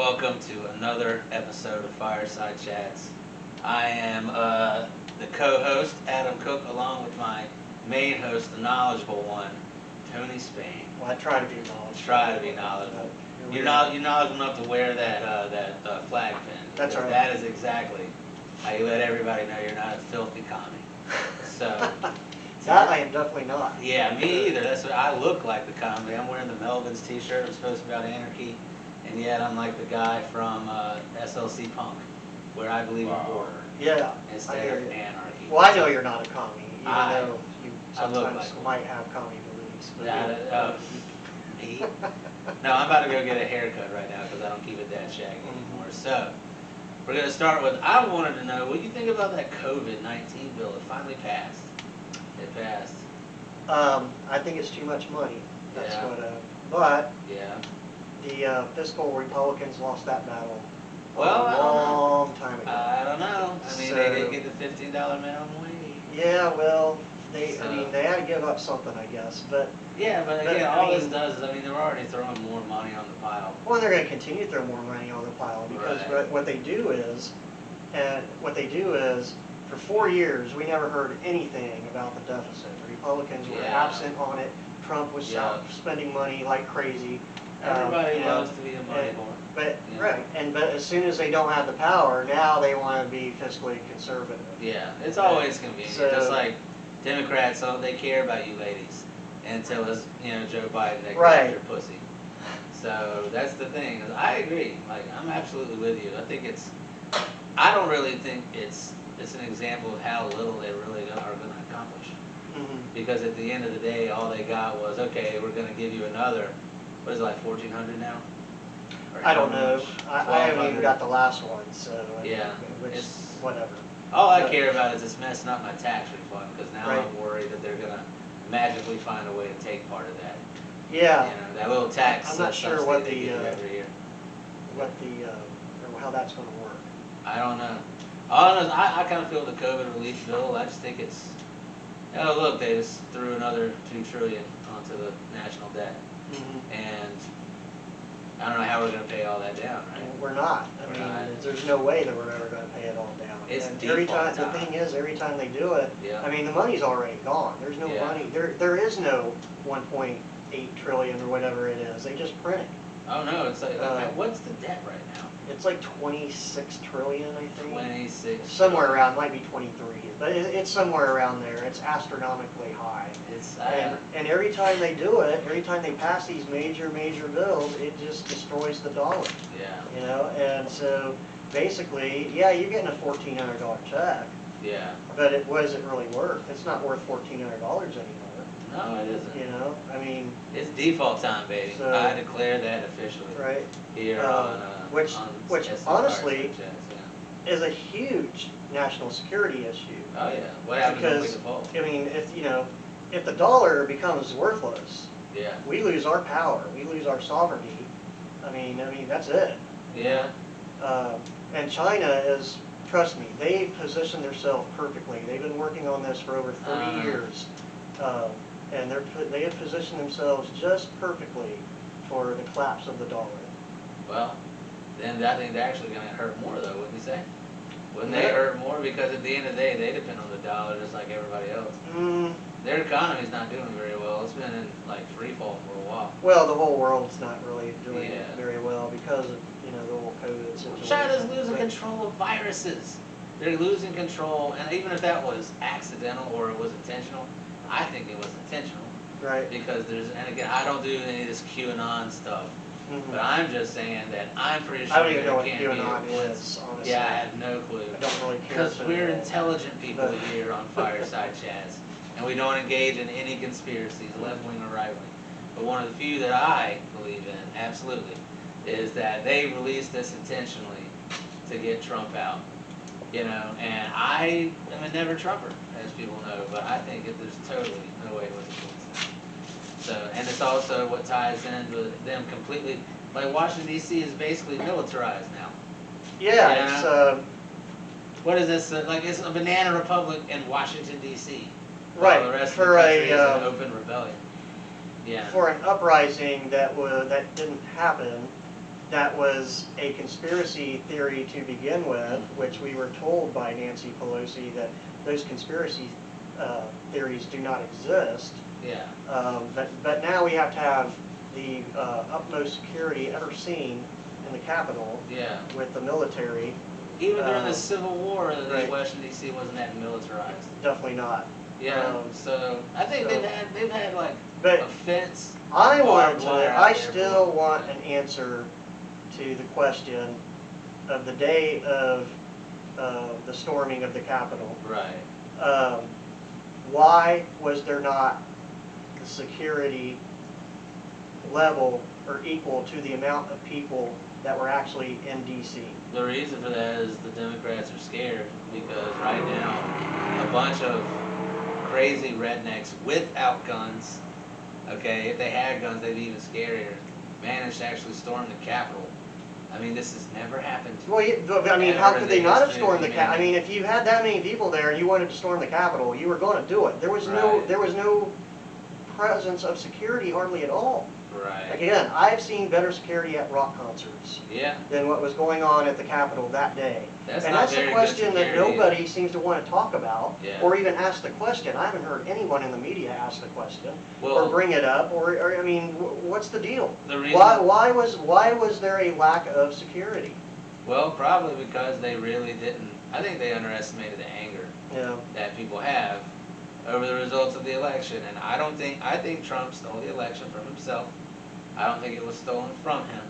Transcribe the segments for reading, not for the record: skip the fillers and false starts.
welcome to another episode of Fireside Chats. I am the co-host, Adam Cook, along with my main host, the knowledgeable one, Tony Spain. Well, I try to be knowledgeable. Try to be knowledgeable. You're knowledgeable enough to wear that flag pin. That's right. That is exactly how you let everybody know you're not a filthy commie. So that I am definitely not. Yeah, me either. That's what I look like, the commie. I'm wearing the Melvins t-shirt. I'm supposed to be about anarchy, and yet I'm like the guy from SLC Punk, where I believe in order. Yeah, instead of anarchy. Well, I know you're not a commie, even though you look sometimes like might have commie beliefs. Me? No, I'm about to go get a haircut right now because I don't keep it that shaggy anymore. So, we're going to start with, I wanted to know, what do you think about that COVID-19 bill? It finally passed. It passed. I think it's too much money. That's but yeah, the fiscal Republicans lost that battle a well, long time ago. I don't know. I mean, they did get the $15 minimum wage. Yeah, well, they had to give up something, I guess. But yeah, but again, all this does is, I mean, they're already throwing more money on the pile. Well, they're going to continue to throw more money on the pile because what they do is, for 4 years, we never heard anything about the deficit. The Republicans were absent on it. Trump was spending money like crazy. Everybody loves to be a money whore. But as soon as they don't have the power, now they want to be fiscally conservative. Yeah, it's always convenient. So, just like Democrats, they care about you ladies until it's Joe Biden that grabs your pussy. So that's the thing. I agree. Like, I'm absolutely with you. I don't really think it's an example of how little they really are going to accomplish. Mm-hmm. Because at the end of the day, all they got was, okay, we're going to give you another, what is it, like $1,400 now? I don't know. I haven't even got the last one, so it's whatever. All I care about is it's messing up my tax refund, because now I'm worried that they're going to magically find a way to take part of that. Yeah. That little tax. I'm not sure what they do every year. How that's going to work. I don't know. All I know is I kind of feel the COVID relief bill. I just think it's, look, they just threw another $2 trillion onto the national debt, and I don't know how we're going to pay all that down, right? We're not. I mean, there's no way that we're ever going to pay it all down. It's the thing is, every time they do it, I mean, the money's already gone. There's no money. There is no 1.8 trillion or whatever it is. They just print it. Oh no, it's like what's the debt right now? It's like 26 trillion, I think. 26. Somewhere around, might be 23, but it's somewhere around there. It's astronomically high. And every time they do it, every time they pass these major bills, it just destroys the dollar. Yeah. And so basically, you're getting a $1,400 check. Yeah. But what is it really worth? It's not worth $1,400 anymore. No, it isn't. I mean, it's default time, baby. So, I declare that officially. Right. Here on which honestly is a huge national security issue. Oh yeah. What happens when we default? I mean, if the dollar becomes worthless, we lose our power. We lose our sovereignty. I mean that's it. Yeah. And China is, trust me, they've positioned themselves perfectly. They've been working on this for over 30 years. And they have positioned themselves just perfectly for the collapse of the dollar. Well, then I think they're actually going to hurt more, though, wouldn't you say? Wouldn't they hurt more? Because at the end of the day, they depend on the dollar just like everybody else. Their economy's not doing very well. It's been in free fall for a while. Well, the whole world's not really doing very well because of the whole COVID situation. China's losing control of viruses. They're losing control, and even if that was accidental or it was intentional, I think it was intentional. Right. Because and again, I don't do any of this QAnon stuff. But I'm just saying that I'm pretty sure I don't even know what QAnon is, honestly. Yeah, I have no clue. I don't really care. Because we're intelligent people here on Fireside Chats, and we don't engage in any conspiracies, left wing or right wing. But one of the few that I believe in, absolutely, is that they released this intentionally to get Trump out. And I am a never Trumper, as people know, but I think that there's totally no way it was a coincidence. So, and it's also what ties in with them completely, like Washington D.C. is basically militarized now. Yeah, it's what is this? It's a banana republic in Washington D.C. Right. The rest of the country is an open rebellion. For an uprising that didn't happen, that was a conspiracy theory to begin with, which we were told by Nancy Pelosi that those conspiracy theories do not exist. Yeah. But now we have to have the utmost security ever seen in the Capitol. Yeah. With the military. Even during the Civil War, right. Washington D.C. wasn't that militarized. Definitely not. Yeah. So I think they've had like but a fence. I still want an answer to the question of the day of the storming of the Capitol. Right. Why was there not the security level or equal to the amount of people that were actually in D.C.? The reason for that is the Democrats are scared because right now a bunch of crazy rednecks without guns, okay, if they had guns they'd be even scarier, managed to actually storm the Capitol. I mean, this has never happened. Well, I mean, how could they not have stormed the Capitol? I mean, if you had that many people there and you wanted to storm the Capitol, you were going to do it. There was no presence of security hardly at all. Right. Again, I've seen better security at rock concerts than what was going on at the Capitol that day. That's the question that nobody seems to want to talk about or even ask the question. I haven't heard anyone in the media ask the question or bring it up or I mean, what's the deal? Why was there a lack of security? Well, probably because they really didn't. I think they underestimated the anger that people have over the results of the election, and I think Trump stole the election from himself. I don't think it was stolen from him,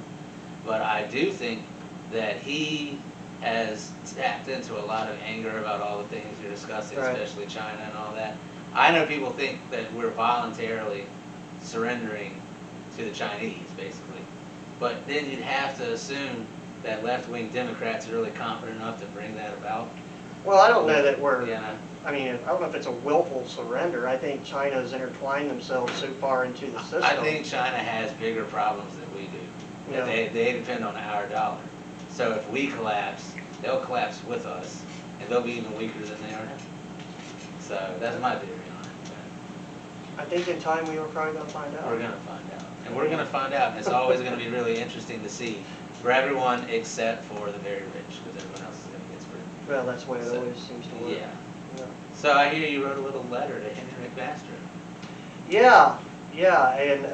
but I do think that he has tapped into a lot of anger about all the things you're discussing, especially China and all that. I know people think that we're voluntarily surrendering to the Chinese, basically, but then you'd have to assume that left-wing Democrats are really confident enough to bring that about. Well, I don't know that we're, I mean, I don't know if it's a willful surrender. I think China's intertwined themselves so far into the system. I think China has bigger problems than we do. Yeah. They depend on our dollar. So if we collapse, they'll collapse with us, and they'll be even weaker than they are now. So that's my theory on it. I think in time we were probably going to find out. We're going to find out. And we're going to find out, and it's always going to be really interesting to see for everyone except for the very rich, because everyone else is going to get screwed. Well, that's the way it always seems to work. Yeah. So I hear you wrote a little letter to Henry McMaster. Yeah, and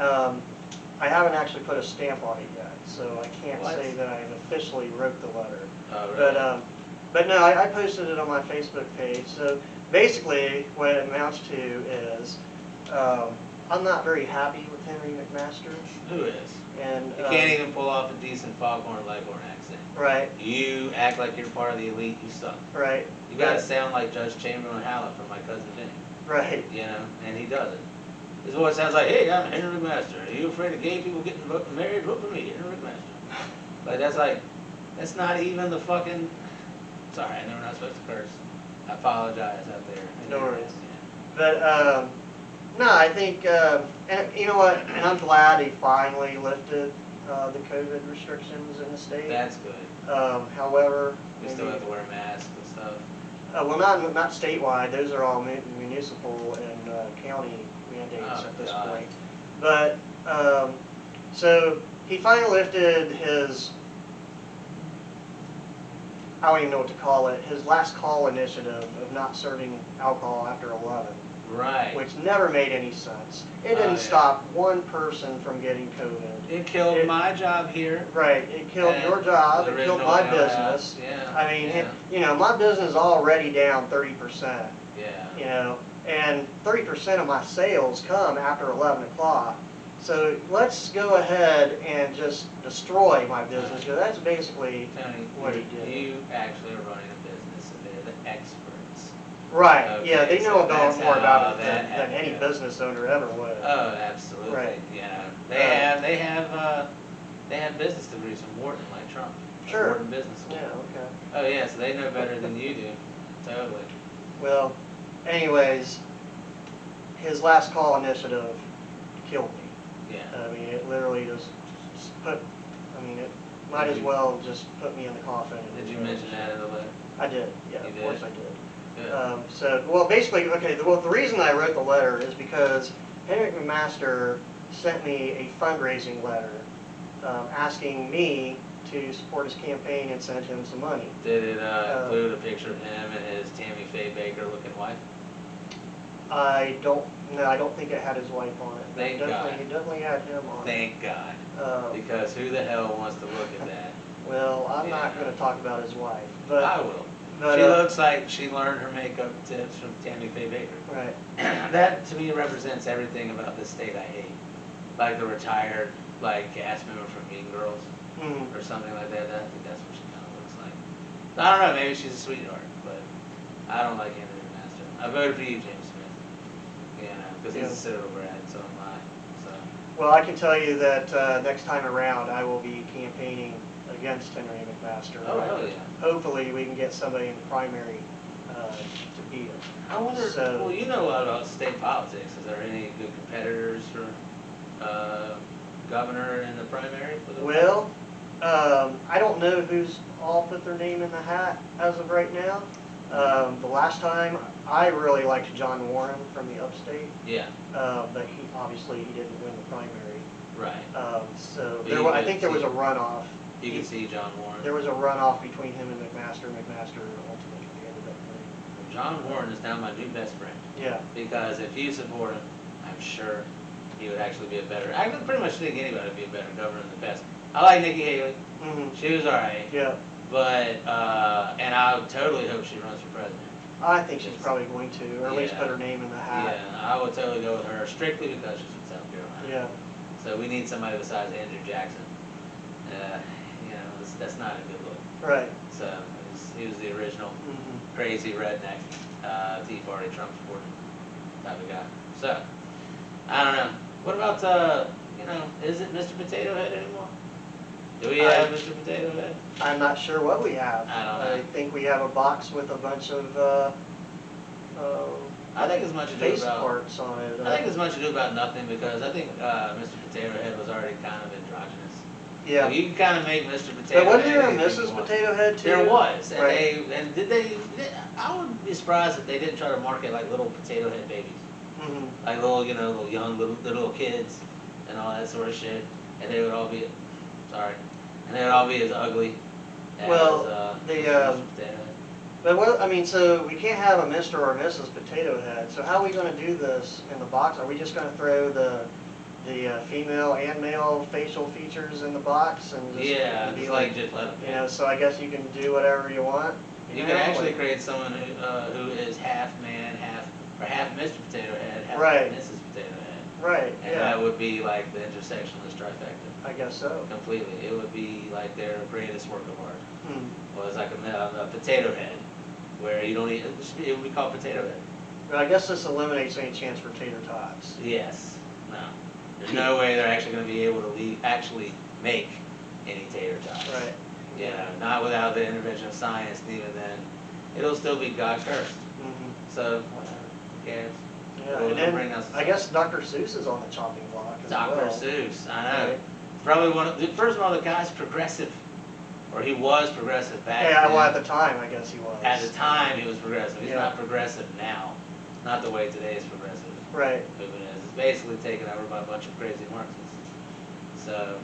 I haven't actually put a stamp on it yet, so I can't say that I officially wrote the letter. Oh, really? But no, I posted it on my Facebook page. So basically, what it amounts to is I'm not very happy with Henry McMaster. Who is? And you can't even pull off a decent Foghorn Leghorn accent. Right. You act like you're part of the elite. You suck. Right. You gotta sound like Judge Chamberlain Hallett from My Cousin Vinny. Right. You know, and he doesn't. His voice sounds like, "Hey, I'm Henry McMaster. Are you afraid of gay people getting married? Vote for me, Henry McMaster." That's not even the fucking. Sorry, I know we're not supposed to curse. I apologize out there. No worries. But no, I think, and you know what? And I'm glad he finally lifted the COVID restrictions in the state. That's good. However, we still have to wear masks and stuff. Well, not statewide. Those are all municipal and county mandates at this point. But so he finally lifted his, I don't even know what to call it, his last call initiative of not serving alcohol after 11. Right. Which never made any sense. It didn't stop one person from getting COVID. It killed my job here. Right. It killed your job. It killed my business. Yeah. I mean, you know, my business is already down 30%. Yeah. You know, and 30% of my sales come after 11 o'clock. So let's go ahead and just destroy my business, because that's basically what he did. You actually are running a business, and they're the experts. Right. Okay, yeah, they know about more about it than any yeah. business owner ever would. Oh, absolutely. Right. Yeah. They have business degrees from Wharton, like Trump. Sure. Wharton Business School. Yeah. Okay. Oh yeah, so they know better than you do. Totally. Well, anyways, his last call initiative killed me. Yeah. I mean, it literally just put. I mean, it might as well just put me in the coffin. Did you mention that in the letter? I did. Yeah. Of course I did. Good. So, well, basically, okay. Well, the reason I wrote the letter is because Henry McMaster sent me a fundraising letter asking me to support his campaign and send him some money. Did it include a picture of him and his Tammy Faye Baker looking wife? I don't think it had his wife on it. Thank God. It definitely had him on it. Thank God. Because who the hell wants to look at that? Well, I'm not going to talk about his wife, but I will. But, She looks like she learned her makeup tips from Tammy Faye Baker. right. That to me represents everything about this state I hate. Like the retired cast member from Mean Girls or something like that. I think that's what she kind of looks like. I don't know, maybe she's a sweetheart, but I don't like Henry McMaster. I voted for you, James Smith. You know, because he's a Citadel grad, so am I. So. Well, I can tell you that next time around I will be campaigning against Henry McMaster. Oh, hell yeah. Hopefully we can get somebody in the primary to beat him. I wonder, well, you know a lot about state politics. Is there any good competitors for governor in the primary? For the Well, I don't know who's all put their name in the hat as of right now. The last time, I really liked John Warren from the upstate. Yeah. But he didn't win the primary. Right. So I think there was a runoff. You can see John Warren. There was a runoff between him and McMaster. McMaster ultimately ended up winning. John Warren is now my new best friend. Yeah. Because if you support him, I'm sure he would actually be a better. I can pretty much think anybody would be a better governor in the past. I like Nikki Haley. Mm-hmm. She was alright. Yeah. But and I would totally hope she runs for president. I think she's probably going to, or at least Yeah. put her name in the hat. Yeah, I would totally go with her strictly because she's from South Carolina. Yeah. So we need somebody besides Andrew Jackson. You know, that's not a good look. Right. So he was the original Mm-hmm. crazy redneck Tea Party Trump supporter type of guy. So I don't know. What about you know? Is it Mr. Potato Head anymore? Do we have Mr. Potato Head? I'm not sure what we have. I don't know. I think we have a box with a bunch of I think as much to do face about. parts on it. I think as much to do about nothing because I think Mr. Potato Head was already kind of androgynous. Yeah. So you can kind of make Mr. Potato Head. But wasn't there a anything you Mrs. want. Potato Head too? There was, and Right. did they? I wouldn't be surprised if they didn't try to market like little potato head babies, Mm-hmm. like little, you know, little young little kids and all that sort of shit, and they would all be, and they would all be as ugly as Well, Mr. Potato Head. But what, I mean, so we can't have a Mr. or Mrs. Potato Head. So how are we going to do this in the box? Are we just going to throw the female and male facial features in the box and just Yeah, be it's like just let them. you know? So I guess you can do whatever you want. You can actually create someone who is half man, half Mr. Potato Head, half Right. Mrs. Potato Head, Right. and Yeah. that would be like the intersectionalist trifecta. I guess so. Completely, it would be like their greatest work of art. Hmm. Was like a potato head, where you don't eat. It would be called potato head. But I guess this eliminates any chance for tater tots. Yes. No. There's no way they're actually going to be able to actually make any tater tots. Right. You know, not without the intervention of science. And even then, it'll still be God cursed. Mm-hmm. So whatever. Who cares? Yeah. Well, And they'll bring then us I guess Dr. Seuss is on the chopping block as Dr. well. Seuss. I know. Right. Probably one of first of all, the guy's progressive, or he was progressive back Yeah. then. Well, at the time, I guess he was. At the time, he was progressive. He's Yeah. not progressive now. Not the way today's progressive Right. movement is. It's basically taken over by a bunch of crazy Marxists. So,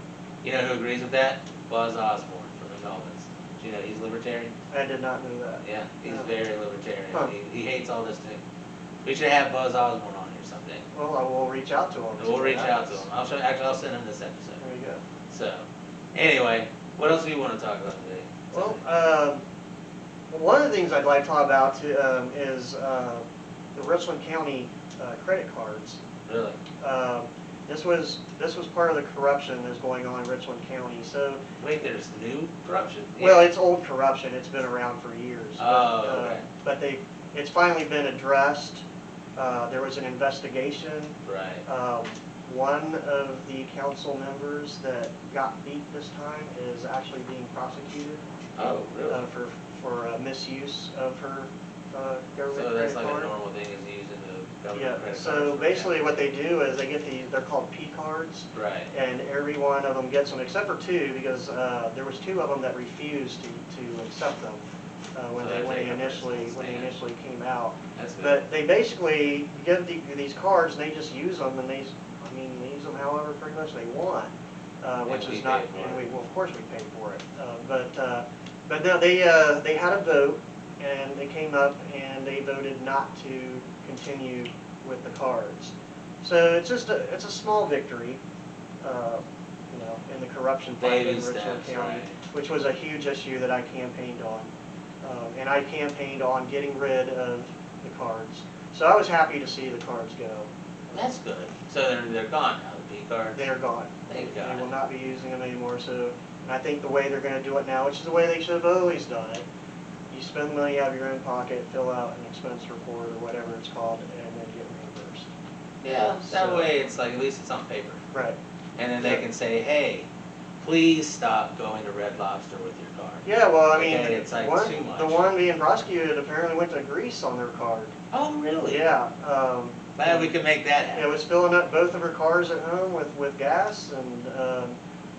you know who agrees with that? Buzz Osborne from the Melvins. Do you know he's libertarian? I did not know that. Yeah, he's Yeah. very libertarian. Huh. He hates all this too. We should have Buzz Osborne on here someday. Well, I will reach out to him. We'll reach out to him. I'll send him this episode. There you go. So, anyway, what else do you want to talk about today? Well, one of the things I'd like to talk about is the Richland County credit cards. Really? This was part of the corruption that's going on in Richland County. So, Wait, there's new corruption? well, it's old corruption. It's been around for years. Oh, but, okay. But it's finally been addressed. There was an investigation. Right. One of the council members that got beat this time is actually being prosecuted Oh, really? for misuse of her government So that's credit like card. a normal thing is using the government Yeah, credit cards. so for basically gas. what they do is they get they're called P cards, Right. and every one of them gets them except for two, because there was two of them that refused to accept them when So they're they taking a initially personal stand. came out. That's good. But they basically give these cards and they just use them, and they use them however pretty much they want. which And we is not, paid for and it. we, well, of course we paid for it. But no, they had a vote, and they came up and they voted not to continue with the cards. So it's it's a small victory, in the corruption fight in Baby Richland steps, County, right. which was a huge issue that I campaigned on. And I campaigned on getting rid of the cards. So I was happy to see the cards go. That's good. So they're gone now, the P cards? They're gone. Thank They God. will not be using them anymore. So, and I think the way they're going to do it now, which is the way they should have always done it, you spend the money out of your own pocket, fill out an expense report or whatever it's called, and then get reimbursed. Yeah, that So- way it's like, at least it's on paper. Right. And then they Yeah. can say, hey, please stop going to Red Lobster with your card. Yeah, well, I mean, Okay, it's like too much. the one being prosecuted apparently went to Greece on their card. Oh, really? Yeah. Glad we could make that It happen. was filling up both of her cars at home with gas, and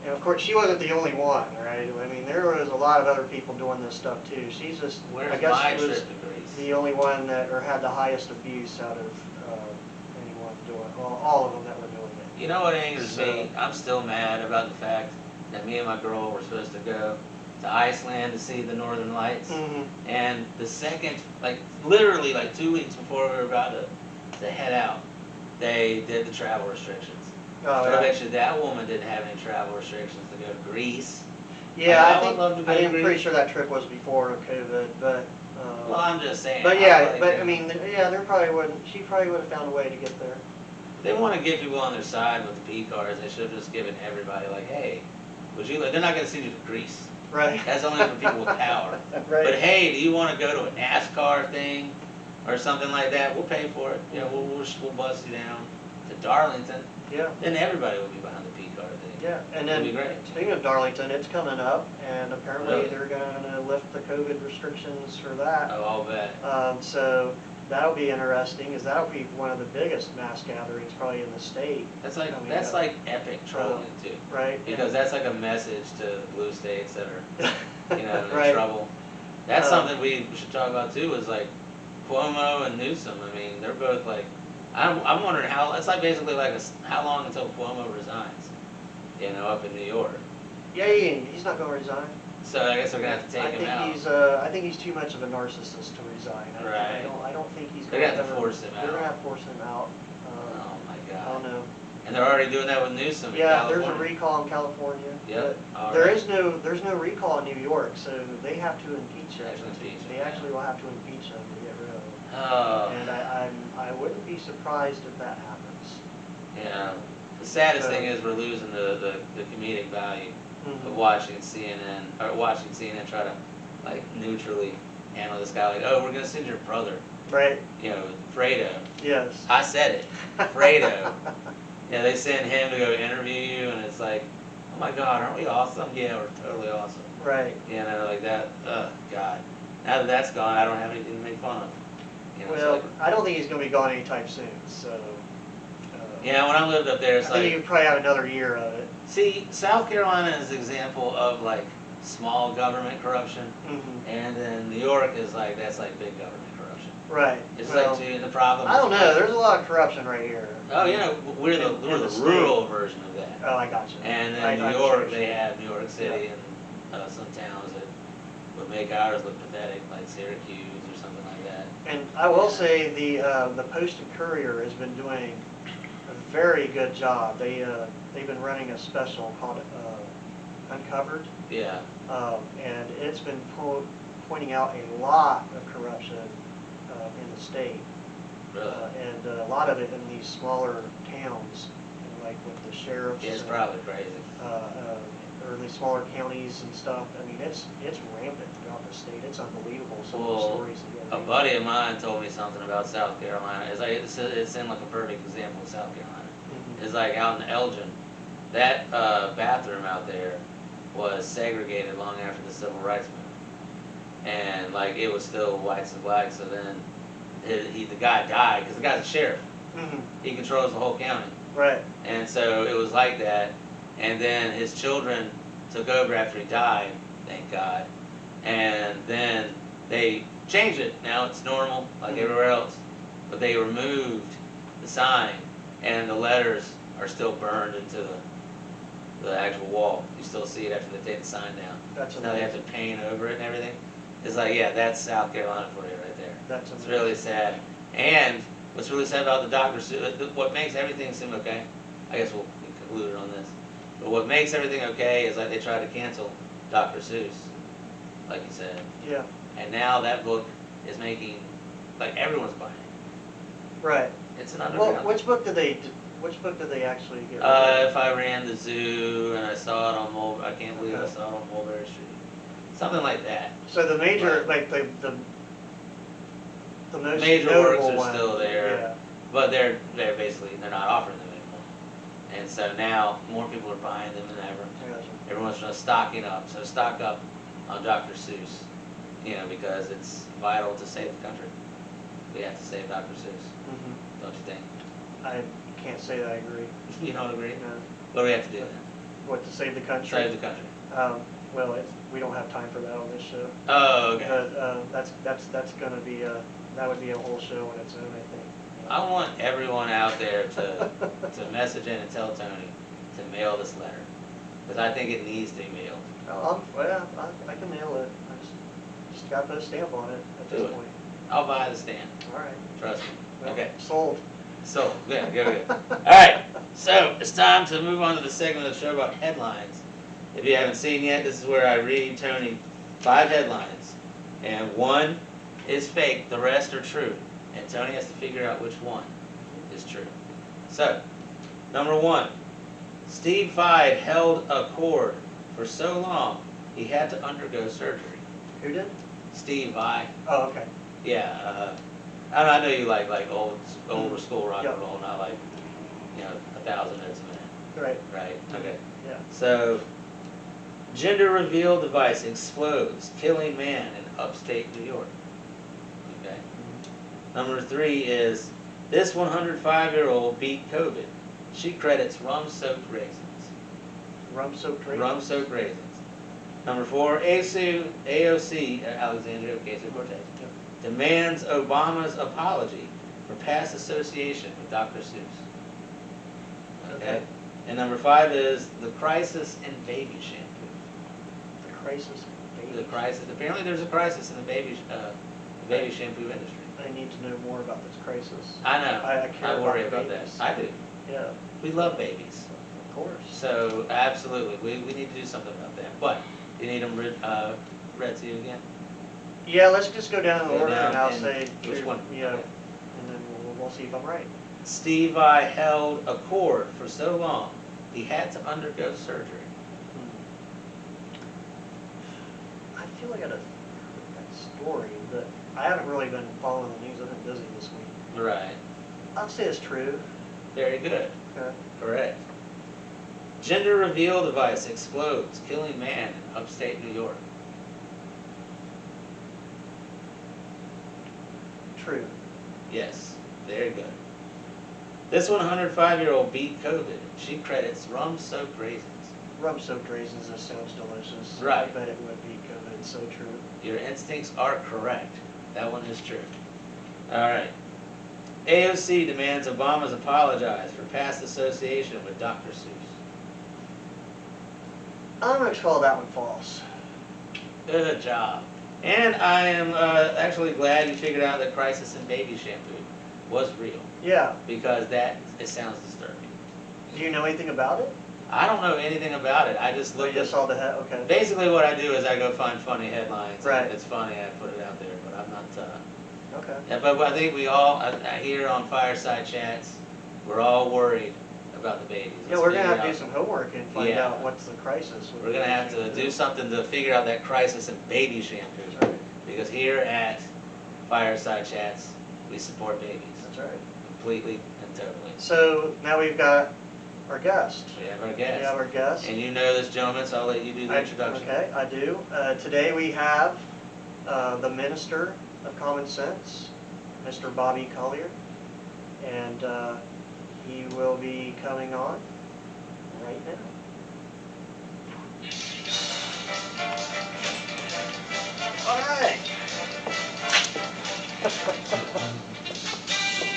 of course she wasn't the only one, right? I mean, there was a lot of other people doing this stuff too. She's just, Where's I guess my she was trip to Greece? the only one that, or had the highest abuse out of anyone doing, all of them that were doing it. You know what angers So- me? I'm still mad about the fact that me and my girl were supposed to go to Iceland to see the Northern Lights. Mhm. And the second, like literally like 2 weeks before we were about to head out, they did the travel restrictions. Oh, But I yeah. bet you that woman didn't have any travel restrictions to go to Greece. Yeah, I I would think, love to go to I'm pretty Greece. sure that trip was before COVID, but. Well, I'm just saying. But I yeah, like but to- I mean, yeah, she probably would have found a way to get there. They want to get people on their side with the P cards. They should have just given everybody like, hey, would you? They're not going to send you to Greece. Right. That's only for people with power. Right. But hey, do you want to go to a NASCAR thing or something like that? We'll pay for it. You know, we'll bust you down to Darlington. Yeah, Then everybody will be behind the P card thing. yeah, and It'll be then, great. speaking of Darlington, it's coming up, and apparently Really? they're gonna lift the COVID restrictions for that. Oh, I'll bet. So that'll be interesting, as that'll be one of the biggest mass gatherings probably in the state, That's like coming that's up. like epic trolling too, right? because that's like a message to the blue states that are in Right. trouble. That's Um, something we should talk about too. Is like Cuomo and Newsom. I mean, they're both like. I'm wondering how. It's like basically like how long until Cuomo resigns, up in New York. Yeah, he's not gonna resign. So I guess we're gonna have to take him out. I think he's too much of a narcissist to resign. Right. I don't think he's They're gonna gonna have to ever- force him They're out. gonna have to force him out. Oh my I don't God! know. And they're already doing that with Newsom in Yeah, there's California. a recall in California. Yep, but all There right. is there's no recall in New York, so they have to impeach him. They have to impeach him, They yeah. actually will have to impeach him to get rid of him. Oh, And I wouldn't be surprised if that happens. yeah. The saddest So- thing is we're losing the comedic value of Mhm. watching CNN try to like neutrally handle this guy like, oh, we're gonna send your brother, Right, Fredo. yes. I said it, Fredo. Yeah, they send him to go interview you, and it's like, oh my God, aren't we awesome? Yeah, we're totally awesome. Right. Like that. Oh God. Now that that's gone, I don't have anything to make fun of. It's Well, like, I don't think he's gonna be gone anytime soon, so. yeah, when I lived up there, I it's think like, you probably have another year of it. see, South Carolina is an example of like small government corruption, Mhm. and then New York is like, that's like big government corruption. Right. It's Well, like, too, and the problem I don't is- know, there's a lot of corruption right here. Oh, we're the, in we're the the state. rural version of that. Oh, I got you. And I- then I'm New York, sure. they have New York City and some towns that would make ours look pathetic, like Syracuse or something like that. And I will say the Post and Courier has been doing a very good job. They've been running a special called Uncovered, Yeah, and it's been pointing out a lot of corruption in the state, really. and a lot of it in these smaller towns, like with the sheriffs. Yeah, it's and, probably crazy. or these smaller counties and stuff. I mean, it's rampant throughout the state. It's unbelievable some of the Well, stories that you a buddy of mine told me something about South Carolina. It's in like a perfect example of South Carolina. Mhm. It's like out in Elgin, that bathroom out there was segregated long after the Civil Rights Movement, and like it was still whites and blacks. So then the guy died because the guy's a sheriff. Mhm. He controls the whole county, Right. and so it was like that. And then his children took over after he died, thank God. And then they changed it. Now it's normal, like Mhm. everywhere else. But they removed the sign, and the letters are still burned into the actual wall. You still see it after they take the sign down. That's Now they have to amazing. paint over it and everything. It's like, yeah, that's South Carolina for you right there. That's It's amazing. really sad. And what's really sad about the Dr. Seuss, what makes everything seem okay, I guess we'll conclude on this, but what makes everything okay is like they tried to cancel Dr. Seuss, like you said. Yeah, And now that book is making, like everyone's buying it. right. It's an Well, underground. which book did they actually get rid of? If I ran the zoo and I saw it on I can't believe I Okay. saw it on Mulberry Street. Something like that. So the major, Right. like the most Major notable works are one, still there. yeah. But they're basically, they're not offering them anymore. And so now more people are buying them than ever. I got you. Everyone's just stocking up. So stock up on Dr. Seuss, because it's vital to save the country. We have to save Dr. Seuss, Mhm. don't you think? I can't say that I agree. You don't agree? No. What do we have to do then? What, to save the country? Save the country. Well, we don't have time for that on this show. Oh, okay. But that's gonna be that would be a whole show on its own, I think. I want everyone out there to message in and tell Tony to mail this letter. Because I think it needs to be mailed. Well, I can mail it. I just gotta put a stamp on it at Do this it. point. I'll buy the stamp. All right. Trust me. Well, Okay. Sold. So, good, good, good. All right. So, it's time to move on to the segment of the show about headlines. If you haven't seen yet, this is where I read Tony 5 headlines. And one is fake, the rest are true. And Tony has to figure out which one is true. So, number 1. Steve Vai held a cord for so long, he had to undergo surgery. Who did? Steve Vai. Oh, okay. Yeah, I know you like older school rock and Yep. roll, not like 1,000 notes a minute, Right. right? Okay. Yeah. So, gender reveal device explodes, killing man in upstate New York. Okay. Number 3 is this 105-year-old beat COVID. She credits rum-soaked raisins. Rum-soaked raisins. Rum-soaked raisins. Number 4, AOC, Alexandria Ocasio-Cortez, Yep. demands Obama's apology for past association with Dr. Seuss. Okay? And number 5 is the crisis in baby shampoo. The crisis. The crisis. Apparently, there's a crisis in the baby shampoo industry. I need to know more about this crisis. I know. I care worry about about babies. that. I do. Yeah, We love babies. of course. So absolutely, we need to do something about that. But you need them read to you again. Yeah, let's just go down in Go order, down and I'll and say which two, one? Yeah, Okay. and then we'll see if I'm right. Steve Vai held a cord for so long, he had to undergo surgery. I feel like I heard that story, but I haven't really been following the news. I've been busy this week. Right. I'll say it's true. Very good. Okay. Correct. Gender reveal device explodes, killing man in upstate New York. True. Yes. Very good. This 105-year-old beat COVID. She credits rum-soaked raisins. Rum-soaked raisins, that sounds delicious. Right. I bet it would be good. It's so true. Your instincts are correct. That one is true. All right. AOC demands Obama's apologize for past association with Dr. Seuss. I'm going to call that one false. Good job. And I am actually glad you figured out that crisis in baby shampoo was real, Yeah. because it sounds disturbing. Do you know anything about it? I don't know anything about it. I just Oh, you looked just at. saw the head? Okay. Basically, what I do is I go find funny headlines. Right. And it's funny. I put it out there, but I'm not. Okay. Yeah, but I think we all here on Fireside Chats, we're all worried about the babies. Yeah, Let's we're going to figure have to out- do some homework and find Yeah. out what's the crisis. with We're gonna baby have to shampoo. do something to figure out that crisis in baby shampoo. That's right. Because here at Fireside Chats, we support babies That's right. completely and totally. So now we've got our guest. We have our We guest. have our guest. And you know this gentleman, so I'll let you do the introduction. Okay, I do. Today we have the Minister of Common Sense, Mr. Bobby Collier, and he will be coming on right now. All right.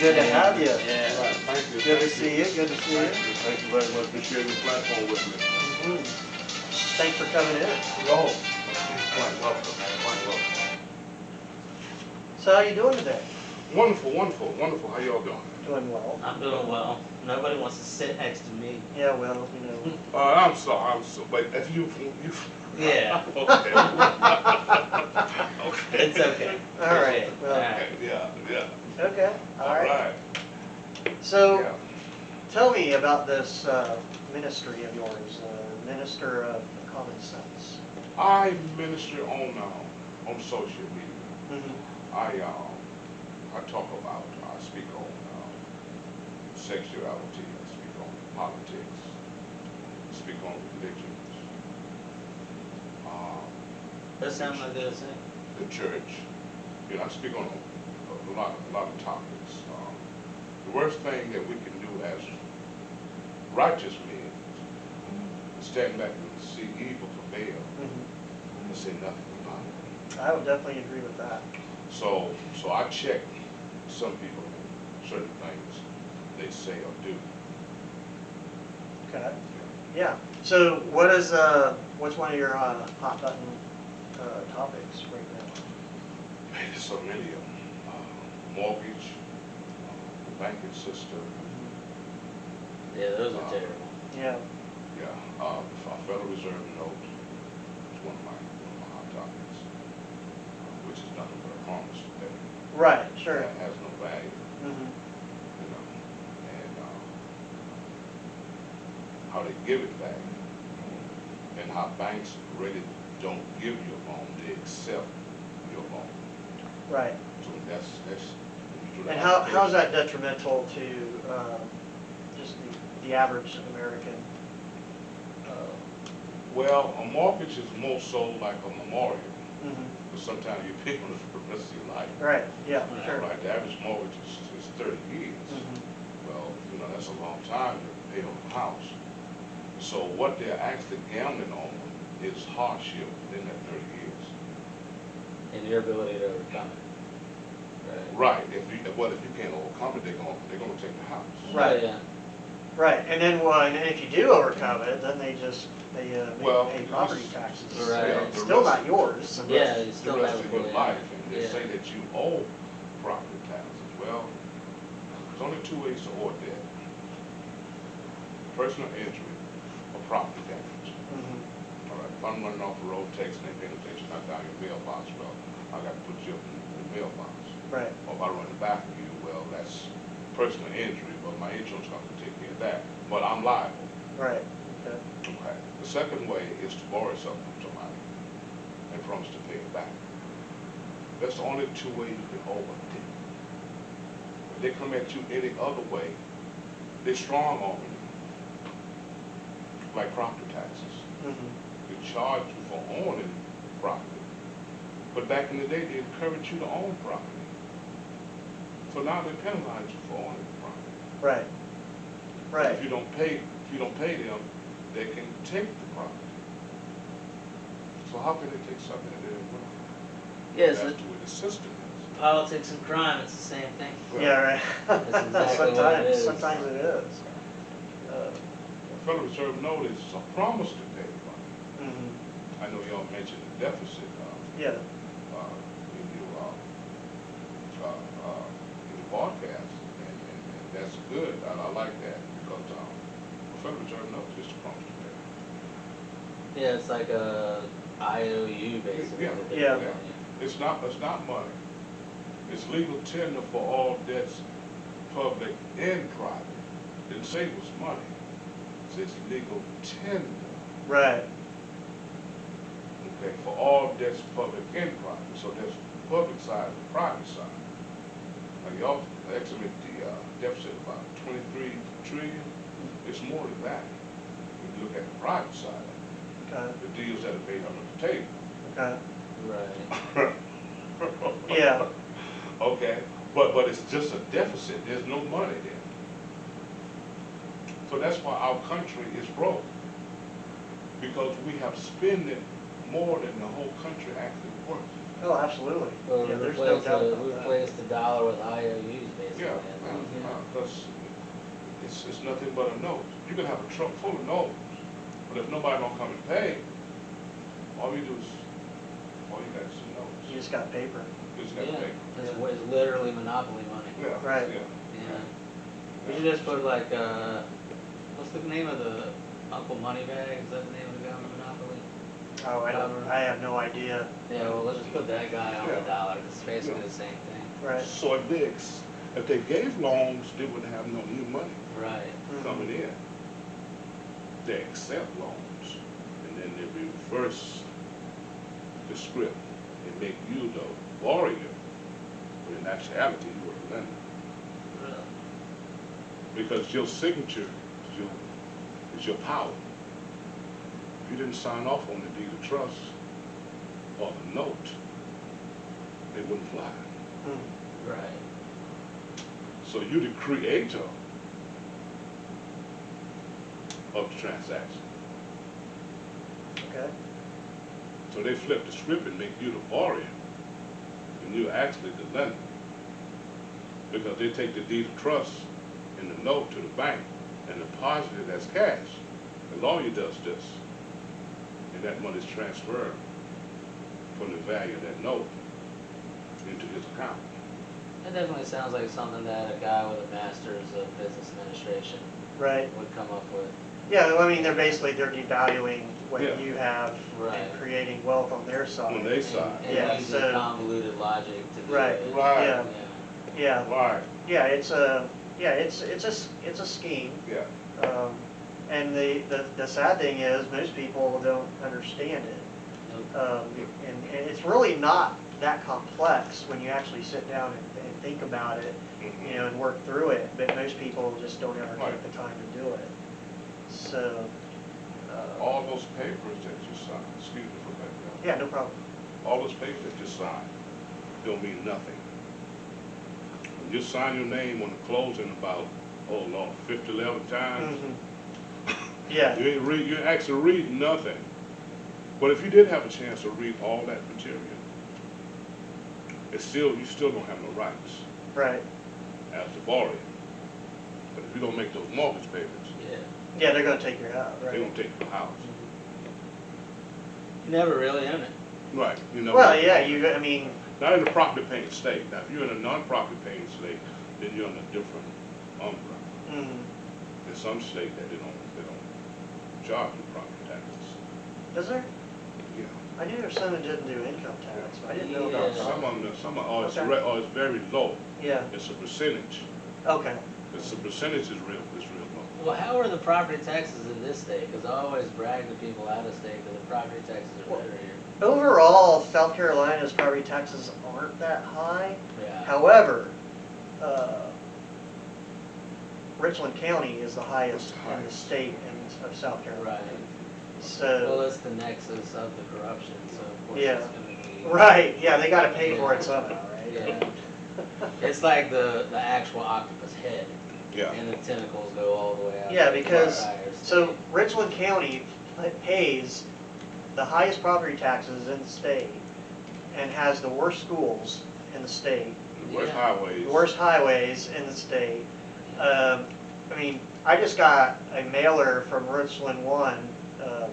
Good to have you. Yeah. Thank you. Good to see you. Good to see you. Thank you very much for sharing the platform with me. Thanks for coming in. No, he's quite welcome, quite welcome. So how you doing today? Wonderful, wonderful, wonderful. How y'all doing? Doing well. I'm doing well. Nobody wants to sit next to me. Yeah, well, you know. I'm sorry, but if you. Yeah. Okay. Okay. It's okay. All right. Appreciate it. Well, All right. Yeah. Okay. All right. So Yeah. tell me about this ministry of yours, Minister of Common Sense. I minister on social media. Mm-hmm. I talk about, I speak on sexuality, I speak on politics, I speak on religions, That sounds like this. the church. You know, I speak on a lot of topics. The worst thing that we can do as righteous men is stand back and see evil prevail Mm-hmm. and say nothing about it. I would definitely agree with that. So I check some people on certain things they say or do. Okay. Yeah. So what's one of your hot button topics right now? Man, there's so many of them. Mortgage, the banking system, Yeah, those are terrible. Yeah. yeah, our Federal Reserve note is one of my hot topics, which is nothing but a promise to pay. Right. Sure. That has no value, Mm-hmm. you know, and how they give it value, and how banks really don't give you a loan, they accept your loan. Right. So that's. And how's that detrimental to just the average American? Well, a mortgage is more so like a memorial, Mm-hmm. but sometimes you pay on it for the rest of your life. Right. Yeah. Sure. Right, the average mortgage is 30 years. Mm-hmm. Well, you know, that's a long time to pay on a house. So what they're actually gambling on is hardship within that 30 years. And your ability to overcome it. Right, if you can't overcome it, they're gonna take the house. Right. Yeah. Right. And then and if you do overcome it, then they make you Well, pay property taxes. Right. Yeah, the Still rest- not yours. Yeah, you The still rest have of a your fully- life, and they yeah. say that you owe property taxes. Well, there's only two ways to owe debt: personal injury or property damage. Mm-hmm. All right, if I'm running off the road, texting and paying attention, not down your mailbox, well, I got to put you up in the mailbox. Right. Or if I run the back of you, well, that's personal injury, but my insurance company take care of that. But I'm liable. Right. Okay. Okay. The second way is to borrow something from somebody and promise to pay it back. That's the only two ways you can owe a debt. If they come at you any other way, they're strong on you, like property taxes. Mm-hmm. They charge you for owning property. But back in the day, they encouraged you to own property. So now they penalize you for owning property. Right. Right. If you don't pay them, they can take the property. So how can they take something that they didn't want? Yes, That's the way the system is. politics and crime, it's the same thing. Yeah. Right. That's exactly what it is. Sometimes it is. The Federal Reserve note is a promise to pay money. Mm-hmm. I know y'all mentioned the deficit Yeah. in your broadcast, and that's good. I like that because the Federal Reserve note is just a promise to pay. Yeah, it's like a IOU basically. Yeah. that they Yeah. do. It's not money. It's legal tender for all debts, public and private. Didn't say it was money. It says legal tender. Right. Okay, for all debts, public and private. So there's the public side and the private side. Now y'all estimate the deficit about 23 trillion. It's more than that. When you look at the private side, Okay. the deals that are made under the table. Okay. Right. Yeah. Okay, but it's just a deficit. There's no money there. So that's why our country is broke, because we have spent it more than the whole country actually worth. Oh, absolutely. Well, Yeah, we there's no replaced doubt the, about we that. replaced the dollar with IOUs basically. Yeah, and then, because it's nothing but a note. You can have a truck full of notes, But if nobody don't come and pay, all you do is, all you got is some You notes. just got paper. You just got to Yeah, pay. it's literally monopoly money. Yeah. Right. Yeah. Yeah. We should just put like, what's the name of the Uncle Moneybag? Is that the name of the guy in Monopoly? Oh, I have no idea. Yeah, well, let's just put that guy on the Yeah. dollar. It's basically Yeah. the same thing. Right. So if they gave loans, they wouldn't have no new money Right. coming in. They accept loans, and then they reverse the script and make you the borrower, but in actuality, you are the lender. Really? Because your signature is your power. If you didn't sign off on the deed of trust or the note, it wouldn't fly. Hmm. Right. So you're the creator of the transaction. Okay. So they flip the script and make you the borrower, and you're actually the lender. Because they take the deed of trust and the note to the bank and deposit it as cash. The lawyer does this, and that money is transferred from the value of that note into his account. That definitely sounds like something that a guy with a master's of business administration Right. would come up with. Yeah, I mean, they're devaluing what Yeah. you have Right. and creating wealth on their side. On their side. And Yeah, using so- convoluted logic to do Right. it. Right. Yeah. Yeah, Right. yeah, it's a scheme. Yeah. And the sad thing is, most people don't understand it. Nope. And it's really not that complex when you actually sit down and think about it, you know, and work through it, but most people just don't ever Right. take the time to do it. So, All those papers that you sign, excuse me for that, yeah, no problem. all those papers that you sign don't mean nothing. When you sign your name on the closing about, oh Lord, 50, 11 times, Yeah, you actually read nothing. But if you did have a chance to read all that material, you still don't have no rights right. as the borrower. But if you don't make those mortgage payments, Yeah. Yeah, they're gonna take your house, they're right? gonna take your house. You never really own it. Right. You know. Well, yeah, I mean, Not in a property paying state. Now, if you're in a non-property paying state, then you're in a different umbrella. mm, In some state that they don't charge you property taxes. is there? Yeah. I knew there was some that didn't do income tax, but I didn't know about Yeah. Some are, Okay. or it's very low. Yeah, It's a percentage. okay. It's a percentage is real low. Well, how are the property taxes in this state? Because I always brag to people out of state that the property taxes are better here. Overall, South Carolina's property taxes aren't that high. Yeah. However, Richland County is the highest in the state of South Carolina. Right. Well, So, it's the nexus of the corruption, so of course Yeah. it's going to be. right, yeah, they gotta pay for it somehow, right? Yeah. It's like the actual octopus head, Yeah. and the tentacles go all the way out. Yeah, to the because, entire so state. Richland County pays the highest property taxes in the state and has the worst schools in the state, The worst Yeah. highways. the worst highways in the state. I mean, I just got a mailer from Richland 1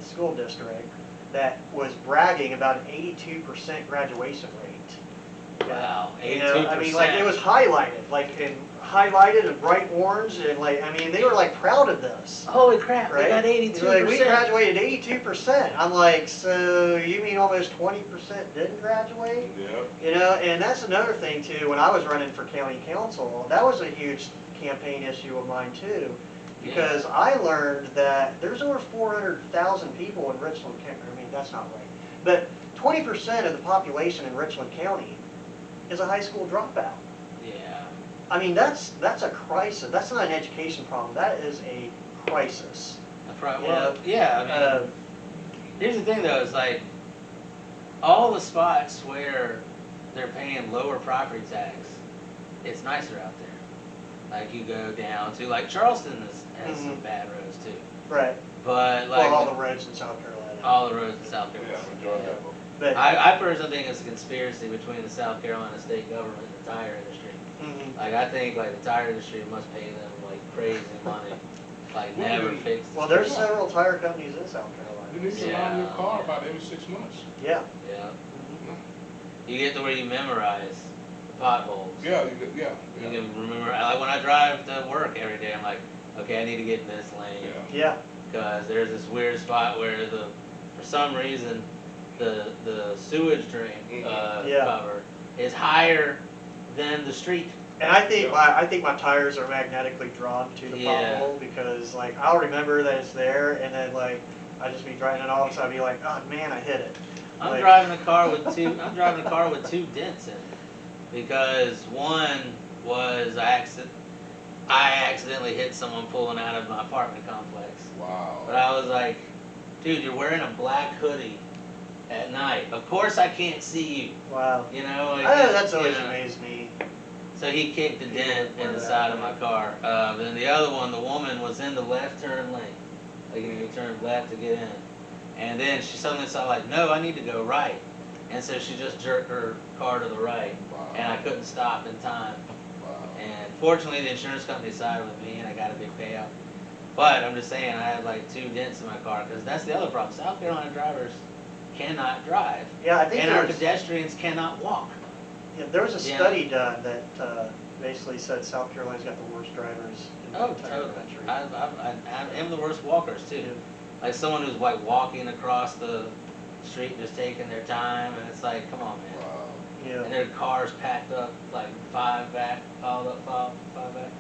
school district that was bragging about an 82% graduation rate. Wow, You know, I mean, like, it 82%. was highlighted in bright orange, and like, I mean, they were like proud of this. Holy crap, Right? they got It's like, 82%. we graduated 82%. I'm like, so you mean almost 20% didn't graduate? Yeah. You know, and that's another thing too, when I was running for county council, that was a huge campaign issue of mine too. Because I learned that there's over 400,000 people in Richland County. I mean, that's not right. But 20% of the population in Richland County is a high school dropout. Yeah. I mean, that's a crisis. That's not an education problem. That is a crisis. Well, yeah, I mean, here's the thing though, is like, all the spots where they're paying lower property tax, it's nicer out there. Like you go down to, like Charleston has some bad roads too. Right. But like, Well, all the roads in South Carolina. all the roads in South Yeah, Carolina. majority of them. But, I personally think it's a conspiracy between the South Carolina state government and the tire industry. mhm. Like I think like the tire industry must pay them like crazy money like Well, never then- fixed. Well, there's several tire companies in South Carolina. You need to Yeah. line your car about every 6 months. Yeah. Yeah. Mhm. You get to where you memorize the potholes. Yeah, You can remember, like when I drive to work every day, I'm like, okay, I need to get in this lane. Yeah. Yeah. Because there's this weird spot where for some reason, the sewage drain Yeah. cover is higher than the street. And I think Yeah. I think my tires are magnetically drawn to the Yeah. pothole because like I'll remember that it's there, and then like I just be driving it off, so I'd be like, oh man, I hit it. I'm Like- driving a car with two dents in it because one was I accidentally hit someone pulling out of my apartment complex. Wow. But I was like, dude, you're wearing a black hoodie at night. Of course I can't see you. Wow. You know? I know that's always you know. amazed me. So he kicked a dent in the side of my car. Then the other one, the woman was in the left turn lane. Like you turn left to get in. And then she suddenly saw like, no, I need to go right. And so she just jerked her car to the right. Wow. And I couldn't stop in time. Wow. And fortunately the insurance company sided with me and I got a big payout. But I'm just saying I had like 2 dents in my car because that's the other problem. South Carolina drivers cannot drive. Yeah, I think And our there's, pedestrians cannot walk. yeah, there was a Yeah. study done that basically said South Carolina's got the worst drivers in the Oh, entire totally. country. I am the worst walkers too. Yeah. Like someone who's like walking across the street, just taking their time, and it's like, come on, man. Wow. Yeah. And their cars packed up, like 5 back, piled up, five back.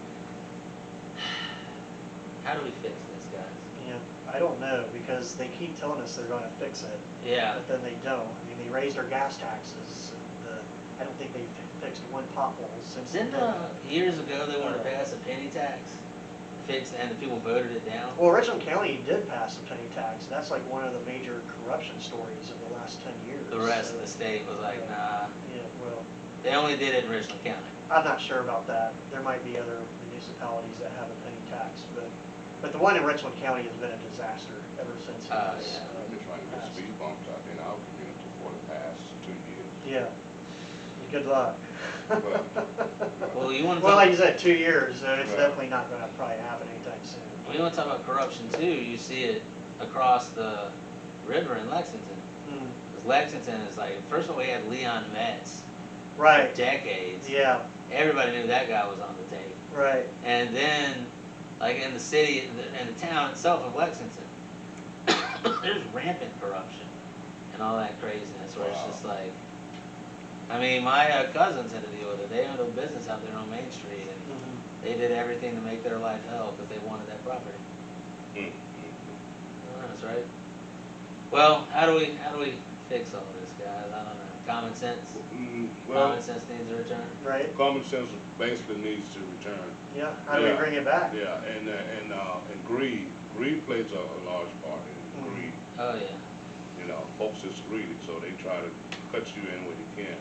How do we fix this, guys? Yeah, I don't know because they keep telling us they're going to fix it, Yeah. but then they don't. I mean, they raised our gas taxes, and I don't think they've fixed one pothole since. Didn't then. years ago they wanted to pass a penny tax, and the people voted it down? Well, Richland County did pass a penny tax. That's like one of the major corruption stories of the last 10 years. The rest So, of the state was like, nah. Yeah, well, They only did it in Richland County. I'm not sure about that. There might be other municipalities that have a penny tax, but the one in Richland County has been a disaster ever since it Oh, was. yeah. I've been trying to get passed. speed bumps out in our community for the past 2 years. Yeah. Good luck. Well, you want to Well, talk, like you said, 2 years, so it's Right. definitely not going to probably happen anytime soon. well, you want to talk about corruption too. You see it across the river in Lexington. Mm. Because Lexington is like, first of all, we had Leon Metz for Right. decades. Yeah. Everybody knew that guy was on the tape. Right. And then, like in the city, in the town itself of Lexington, there's rampant corruption and all that craziness where it's Wow. just like, I mean, my cousins had to deal with it. They owned a business out there on Main Street and Mhm. they did everything to make their life hell because they wanted that property. Mm. Oh, that's right. Well, how do we fix all this, guys? I don't know. Common sense. Well, Common sense needs a return. Right. common sense basically needs to return. Yeah. How do we Yeah. bring it back? Yeah, and greed plays a large part in Mhm. greed. Oh yeah. You know, folks is greedy, so they try to cut you in when you can.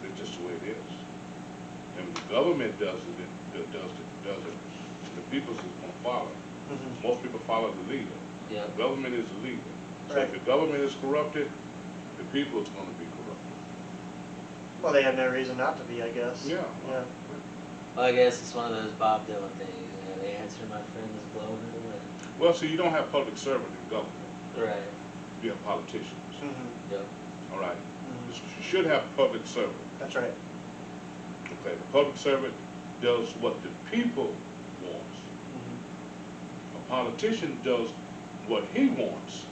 It's just the way it is. And the government does it, the people is gonna follow. Mhm. Most people follow the leader. Yeah. The government is the leader. So Right. if the government is corrupted, the people is gonna be corrupted. Well, they have no reason not to be, I guess. Yeah. Yeah. Well, I guess it's one of those Bob Dylan things. You know, the answer, my friend, is blowing in the wind. Well, see, you don't have public servant in government. Right. You have politicians. Mhm. Yep. All right. Mhm. You should have public servant. That's right. Okay. The public servant does what the people wants. Mhm. A politician does what he wants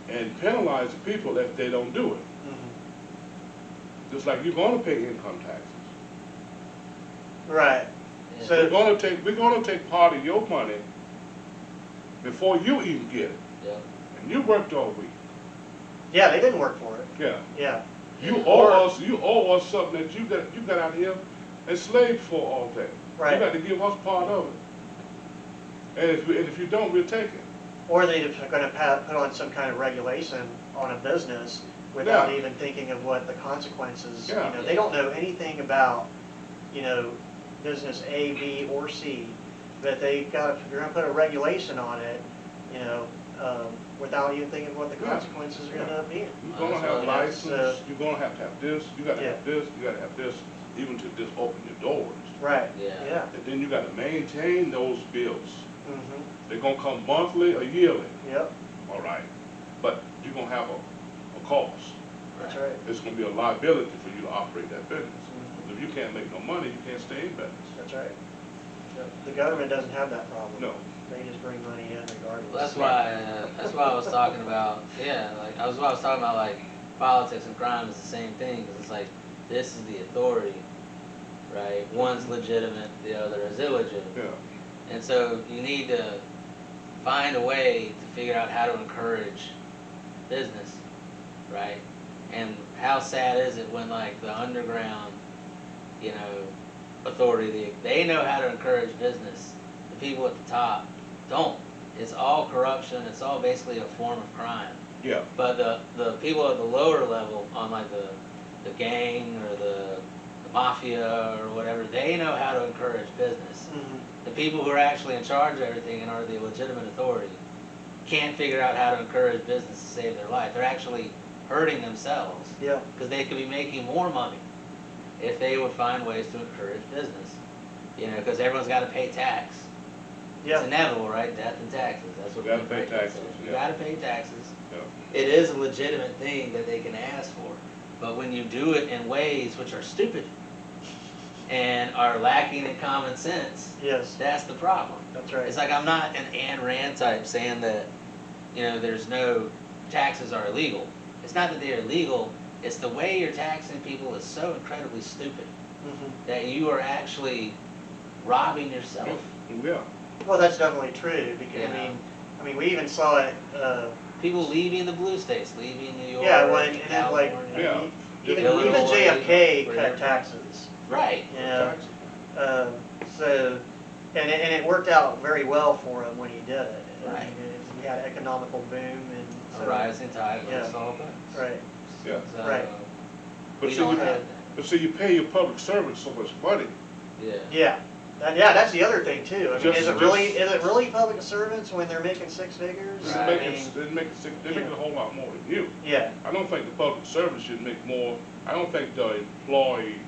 and penalize the people if they don't do it. Mhm. Just like you're gonna pay income taxes. Right. Yeah. So- We're gonna take part of your money before you even get it. Yep. And you worked all week. Yeah, they didn't work for it. Yeah. Yeah. You Or- owe us something that you got out here enslaved for all day. Right. You got to give us part of it. And if you don't, we'll take it. Or they're going to put on some kind of regulation on a business without Yeah. even thinking of what the consequences. Yeah. You know, they don't know anything about, business A, B, or C, but they're going to put a regulation on it. without even thinking what the Yeah. consequences are gonna be. You're gonna That's have what license, you're gonna have this, you gotta Yeah. have this, you gotta have this, even to just open your doors. Right, Yeah. yeah. And then you gotta maintain those bills. Mm-hmm, They're gonna come monthly or yearly, yep, all right? But you're gonna have a cost. that's right. It's gonna be a liability for you to operate that business. Mhm, If you can't make no money, you can't stay in business. that's right. Yep. The government doesn't have that problem. No. They just bring money in regardless. Well, that's why I was talking about, yeah, like, I was talking about, like, politics and crime is the same thing, because it's like, this is the authority, right? One's legitimate, the other is illegitimate. Yeah, And so you need to find a way to figure out how to encourage business, right? And how sad is it when, like, the underground, you know, authority, they know how to encourage business. The people at the top don't. It's all corruption. It's all basically a form of crime. yeah, But the people at the lower level, on like the gang or the mafia or whatever, they know how to encourage business. Mhm, The people who are actually in charge of everything and are the legitimate authority can't figure out how to encourage business to save their life. They're actually hurting themselves yeah, because they could be making more money if they would find ways to encourage business. You know, because everyone's got to pay tax. It's yeah, inevitable, right? Death and taxes. That's what You gotta Frank pay Franklin taxes, said. You yeah. got to pay taxes. yeah. It is a legitimate thing that they can ask for. But when you do it in ways which are stupid and are lacking in common sense, yes, that's the problem. that's right. It's like I'm not an Ayn Rand type saying that, you know, there's no taxes are illegal. It's not that they're illegal. It's the way you're taxing people is so incredibly stupid Mhm. that you are actually robbing yourself. Yeah, Well, that's definitely true, because, Yeah. I mean, we even saw it, People leaving the blue states, leaving New York, yeah, when, and then like, California. Yeah. even Illinois, JFK wherever. cut taxes. Right. Yeah. taxes. So, and it worked out very well for him when he did it. Right. I mean, we had an economical boom and so. A rising tide Yeah. lifts all boats. Right, Yeah. So, Right. But we see, don't you, have that. but see, you pay your public servants so much money. Yeah. yeah. Yeah, that's the other thing too. I mean, Just- is it really public servants when they're making six figures? They Right. make I mean, it, they make it a whole lot more than you. yeah, I don't think the public service should make more, I don't think the employee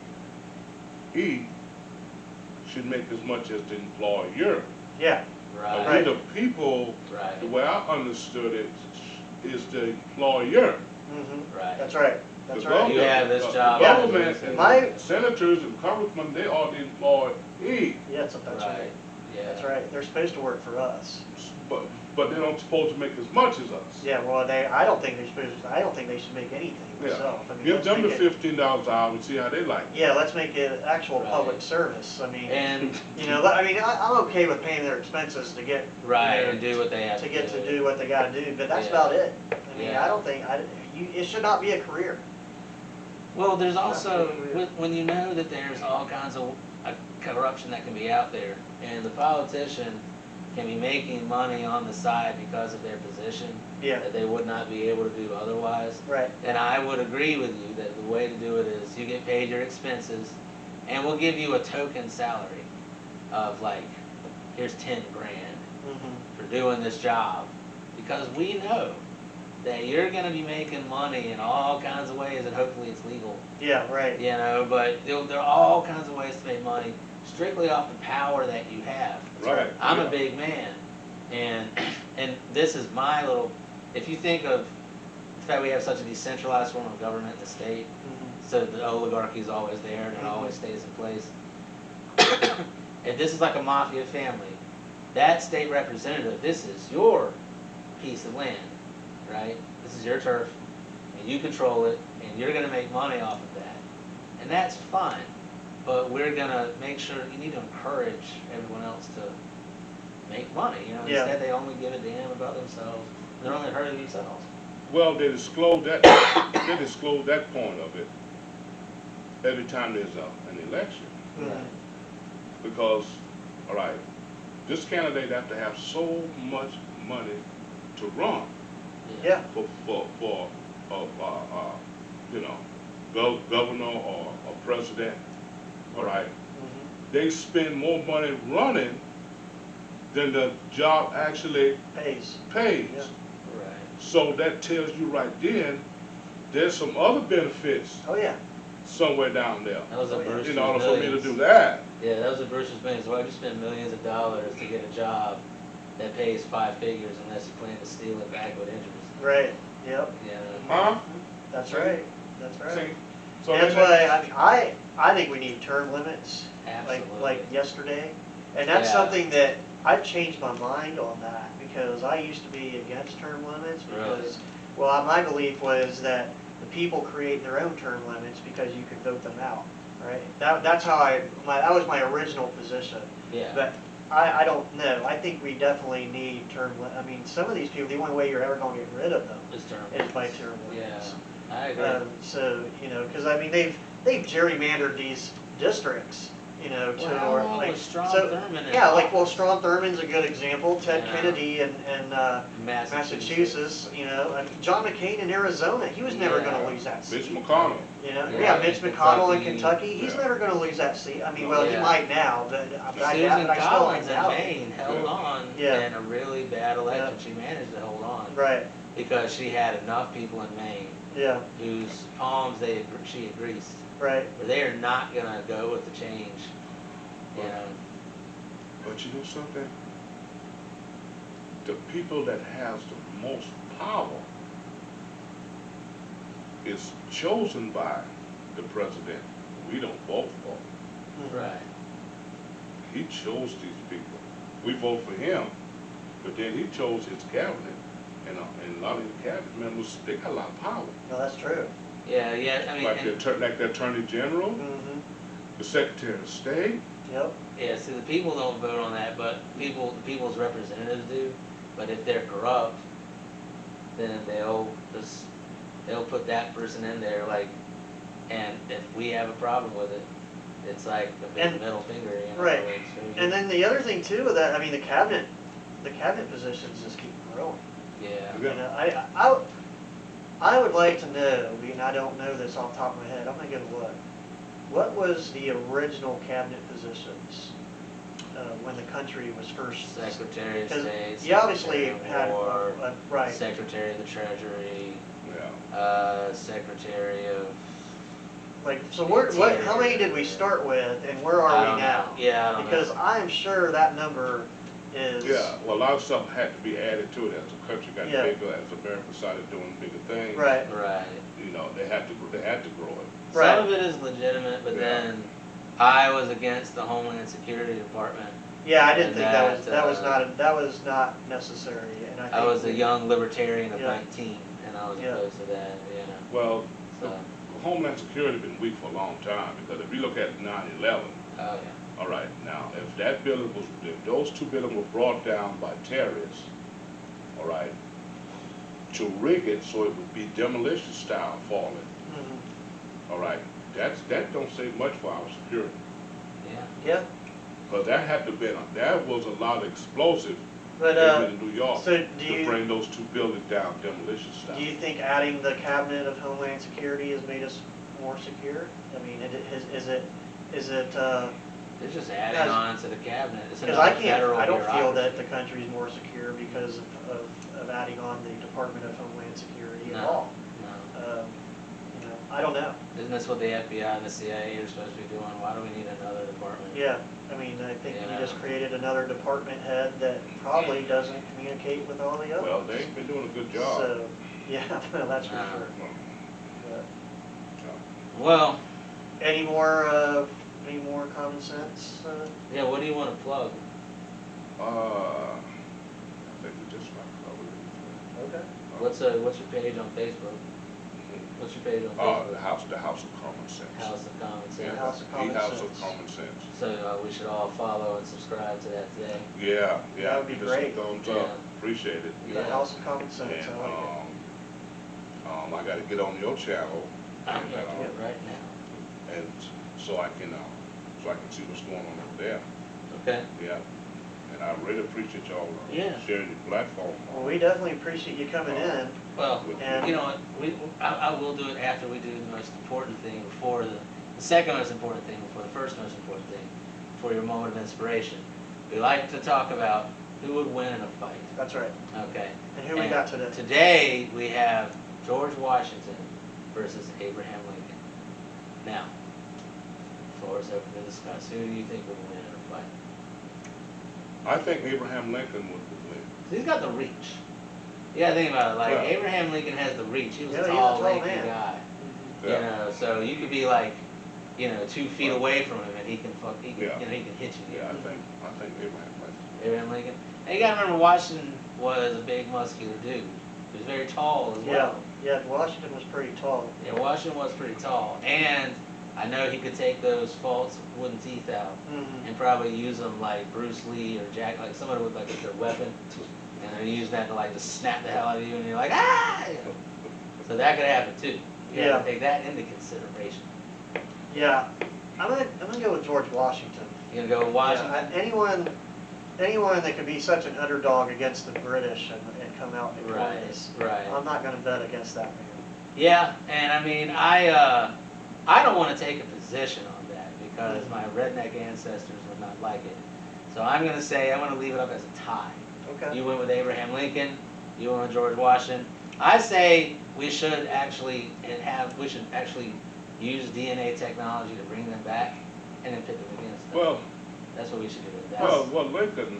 should make as much as the employer. yeah, Right. We the people, Right. the way I understood it, is the employer. Right. that's right, that's The right. You have this the job. government Yeah. and My- the senators and congressmen, they are the employee, Yeah, that's right. Right. Yeah. That's right. They're supposed to work for us. but they don't supposed to make as much as us. Yeah, well, I don't think they're supposed to, I don't think they should make anything Yeah. myself. I mean, Give let's them the make it- $15 an hour and see how they like it. Yeah, let's make it actual Right. public service. I mean, And you know, I mean, I'm okay with paying their expenses to get, right, you know, and do what they have to get to do what they gotta do, but that's Yeah. about it. I mean, Yeah. I don't think, it should not be a career. Well, there's also, Absolutely. when you know that there's all kinds of corruption that can be out there, and the politician can be making money on the side because of their position Yeah, that they would not be able to do otherwise, right, then I would agree with you that the way to do it is you get paid your expenses, and we'll give you a token salary of like, here's 10 grand mhm, for doing this job, because we know that you're going to be making money in all kinds of ways, and hopefully it's legal. yeah, right, You know, but there are all kinds of ways to make money strictly off the power that you have. Right. I'm yeah. a big man, and this is my little. If you think of the fact we have such a decentralized form of government in the state, mhm, so the oligarchy is always there and it always stays in place. If this is like a mafia family, that state representative, this is your piece of land, right? This is your turf, and you control it, and you're going to make money off of that, and that's fine. But we're going to make sure you need to encourage everyone else to make money. You know, Yeah. instead they only give a damn about themselves. They're only hurting themselves. Well, they disclose that, they disclose that point of it every time there's an election. mhm, Because, all right, this candidate have to have so much money to run yeah, for you know, governor or president, all right? mhm, They spend more money running than the job actually pays, pays. yeah. Right. So that tells you right then, there's some other benefits Oh, yeah. somewhere down there. That was a Oh, yeah. Brewster's In order for me to Millions. do that. Yeah, that was a Brewster's Millions. Why would you spend millions of dollars to get a job that pays 5 figures unless you plan to steal it back with interest? Right, yep. Yeah. Huh? That's See? right, that's right. See? So That's then why, I think we need term limits, Absolutely. like yesterday. And that's Yeah. something that, I've changed my mind on that, because I used to be against term limits, Really? because, well, my belief was that the people create their own term limits because you can vote them out, right? That's how that was my original position. Yeah. But I don't know, I think we definitely need I mean, some of these people, the only way you're ever gonna get rid of them It's term is by limits. term Yeah, limits. I agree. So, because I mean, they've gerrymandered these districts, to, Well, how long like, was Strom so, Thurmond in yeah, like, well, office? Strom Thurmond's a good example, Ted Yeah. Kennedy and Massachusetts, I mean, John McCain in Arizona, he was never gonna Yeah. lose that Mitch seat. McConnell. Yeah, Mitch in McConnell in Kentucky. Kentucky, he's Yeah. never gonna lose that seat. I mean, well, he Yeah. might now, but I Susan still Collins in doubt it. Maine held Yeah. on Yeah. in a really bad election. Yeah. She managed to hold on Right, because she had enough people in Maine yeah, whose palms she had greased. right, But they are not gonna go with the change. You know. But you know something? The people that has the most power is chosen by the president. We don't vote for him. mhm, Right. He chose these people. We vote for him, but then he chose his cabinet. And a lot of the cabinet members, they got a lot of power. no, that's true. Yeah, yeah. I mean, Like and- like the attorney general, Mm-hmm, the secretary of state. yep, yeah. See, the people don't vote on that, but the people's representatives do. But if they're corrupt, then they'll put that person in there. Like, and if we have a problem with it, it's like a big And- middle finger. You know, right. like, so and then the other thing too with that, I mean, the cabinet positions just keep growing. yeah. Yeah. I would like to know, and I don't know this off the top of my head, I'm gonna go look. What was the original cabinet positions when the country was first? Secretary of 'Cause State. you obviously Secretary of had, War, right, Secretary of the Treasury, Yeah. Secretary of. like, so how many did we start with and where I are don't we know. now? Yeah, I don't Because know. I'm sure that number is. Yeah, well, a lot of stuff had to be added to it as the country got Yeah. bigger, as America started doing bigger things. Right, Right. You know, they had to grow it. Right. Some of it is legitimate, but Yeah. then I was against the Homeland Security Department. yeah, I didn't And think that was that, not necessary, and I think. I was a young libertarian of Yeah. 19, and I was Yeah. opposed to that. You know. Well, So, Homeland Security been weak for a long time, because if you look at 9/11, oh yeah. all right, now, if those two buildings were brought down by terrorists, all right, to rig it so it would be demolition style falling, Mhm. all right, that don't say much for our security. Yeah. Yeah, Because that was a lot of explosive but, in New York so do to you, bring those two buildings down demolition style. do you think adding the cabinet of Homeland Security has made us more secure? I mean, is it, They're just adding Guys, on to the cabinet. It's because another federal I don't feel bureaucracy. that the country's more secure because of adding on the Department of Homeland Security at No. all. No. I don't know. Isn't this what the FBI and the CIA are supposed to be doing? Why do we need another department? Yeah, I mean, I think Yeah. you just created another department head that probably doesn't communicate with all the others. Well, they ain't been doing a good job. So, yeah, well, that's for No. sure. But Well, any more common sense? yeah. What do you want to plug? I think we just about covered it. Okay. What's your page on Facebook? What's your page on Oh, Facebook? the House of Common Sense. House of Common Yeah, Sense. House of Common the House Sense. of Common Sense. So we should all follow and subscribe to that today. Yeah, That would be give us some great. thumbs Yeah. up. Appreciate it. The Yeah. House of Common Sense, And, I like it. I gotta get on your channel I'm and, going to do it right now. and so I can see what's going on over there. Okay. Yeah. And I really appreciate y'all Yeah. sharing your platform. Well, we definitely appreciate you coming in. Well, And- you know what? I will do it after we do the most important thing before the second most important thing before the first most important thing, for your moment of inspiration. We like to talk about who would win in a fight? That's right. Okay. And who we got today? Today we have George Washington versus Abraham Lincoln. Now, floor is open to discuss. Who do you think would win in a fight? I think Abraham Lincoln would win. He's got the reach. You gotta think about it. Like, Yeah. Abraham Lincoln has the reach. He was Yeah, a he's a tall, tall lanky man. guy. Yeah. You know, so you could be like, 2 feet away from him, and he can Yeah. he can hit you. Yeah, I think Abraham Lincoln. Abraham Lincoln. And you gotta remember, Washington was a big, muscular dude. He was very tall as well. Yeah, Washington was pretty tall. Yeah, Washington was pretty tall, and I know he could take those false wooden teeth out Mm-hmm. and probably use them like Bruce Lee or Jack, like somebody with like their weapon, and they're using that to like just snap the hell out of you, and you're like, ah! So that could happen too. You Yeah. gotta take that into consideration. Yeah, I'm gonna go with George Washington. You gonna go with Washington? Yeah, anyone that could be such an underdog against the British and come out victorious. Right. I'm not gonna bet against that man. Yeah, and I mean, I don't want to take a position on that because my redneck ancestors would not like it. So I'm gonna say I'm gonna leave it up as a tie. Okay. You went with Abraham Lincoln. You went with George Washington. I say we should actually use DNA technology to bring them back and then pit them against them. Well, That's what we should do.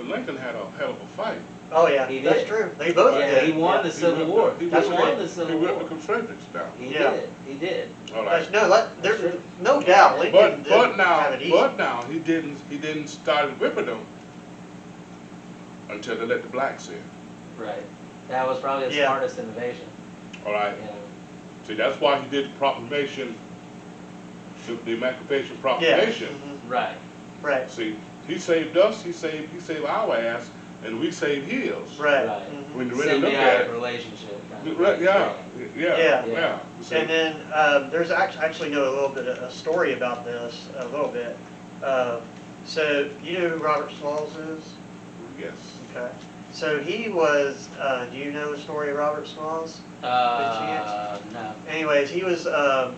Lincoln had a hell of a fight. Oh yeah, He that's did. true. They both Yeah, did. he won the Civil War. He That's ripped right. the Civil He ripped War. the Confederates down. Yeah. He did. All There's right. there's true. no doubt Lincoln didn't have it easy. But now he didn't start whipping them until they let the blacks in. Right. That was probably the Yeah. smartest innovation. All right. You know. See, that's why he did the proclamation, the Emancipation Yeah. Proclamation. Mhm. Right. Right. See, he saved us, he saved our ass, and we saved his. Right. Right. Mhm. When you really look at Symbiotic it. relationship. Kind of Right, thing. yeah. Yeah. See, And then there's actually know a little bit of a story about this, a little bit. So you know who Robert Smalls is? yes. Okay. So he was. Do you know the story of Robert Smalls? No. Anyways, he was a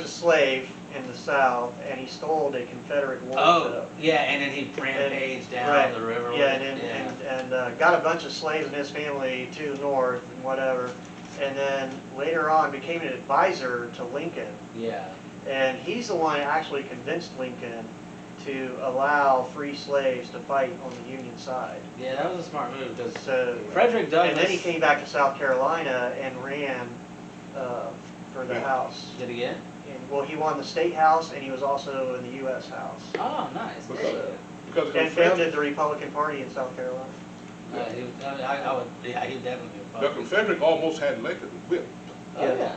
slave in the South, and he stole a Confederate war Oh, ship. yeah, and then he rampaged down Right. the river. Yeah, with it. and got a bunch of slaves in his family to the north and whatever, and then later on became an advisor to Lincoln. Yeah. And he's the one that actually convinced Lincoln to allow free slaves to fight on the Union side. Yeah, that was a smart move because So, Frederick Douglass. and then he came back to South Carolina and ran for the Yeah. House. Did he get? And, well, he won the state House, and he was also in the U.S. House. Oh, nice. Because- There you go. Because And Confederate, founded the Republican Party in South Carolina. He would, yeah, he'd definitely be a the part. Confederate almost had Lincoln whipped. Oh, Yeah. yeah.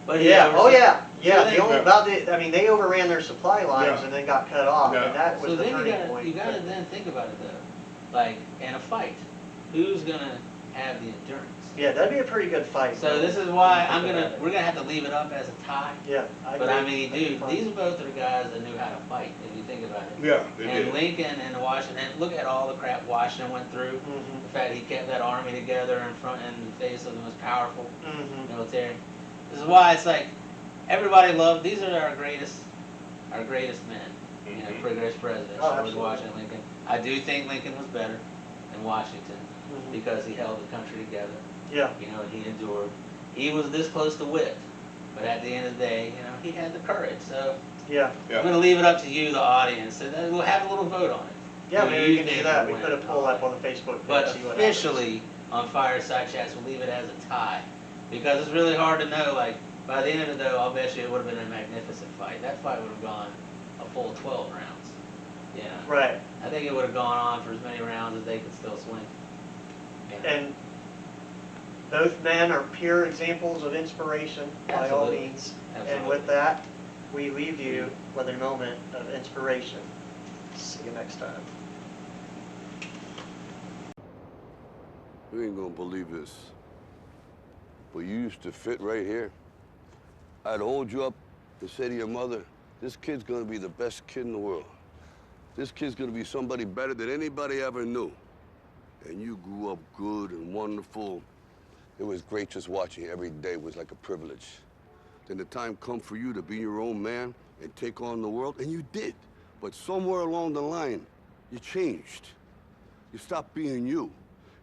But Yeah, oh yeah, yeah, So they then- they overran their supply lines Yeah. and then got cut off, Yeah. and that was So the then turning point. you gotta then think about it though. Like, in a fight, who's gonna have the endurance? Yeah, that'd be a pretty good fight. So this is why Think about it. we're gonna have to leave it up as a tie. Yeah. But I agree. mean, That'd be dude, fun. these both are guys that knew how to fight, if you think about it. Yeah, they And did. Lincoln and Washington, look at all the crap Washington went through. Mhm. The fact he kept that army together in the face of the most powerful Mhm. military. This is why it's like everybody loved. These are our greatest men. You know, Mhm. greatest presidents. Oh, George absolutely. Washington, Lincoln. I do think Lincoln was better than Washington Mhm. because he held the country together. Yeah. You know, and he endured. He was this close to wit, but at the end of the day, you know, he had the courage. So Yeah. Yeah. I'm going to leave it up to you, the audience, and then we'll have a little vote on it. Yeah, Who maybe you we can do think that. will We win. put a poll up on the Facebook But page, see what officially, on Fireside Chats, we'll leave it as a tie. Because it's really hard to know, like, by the end of the day, I'll bet you it would have been a magnificent fight. That fight would have gone a full 12 rounds. You know? happens. Right. I think it would have gone on for as many rounds as they could still swing. You know? And both men are pure examples of inspiration, by all Absolutely. means. And Absolutely. with that, we leave you with a moment of inspiration. See you next time. You ain't gonna believe this, but you used to fit right here. I'd hold you up and say to your mother, this kid's gonna be the best kid in the world. This kid's gonna be somebody better than anybody ever knew. And you grew up good and wonderful. It was great just watching you every day. It was like a privilege. Then the time come for you to be your own man and take on the world, and you did. But somewhere along the line, you changed. You stop being you.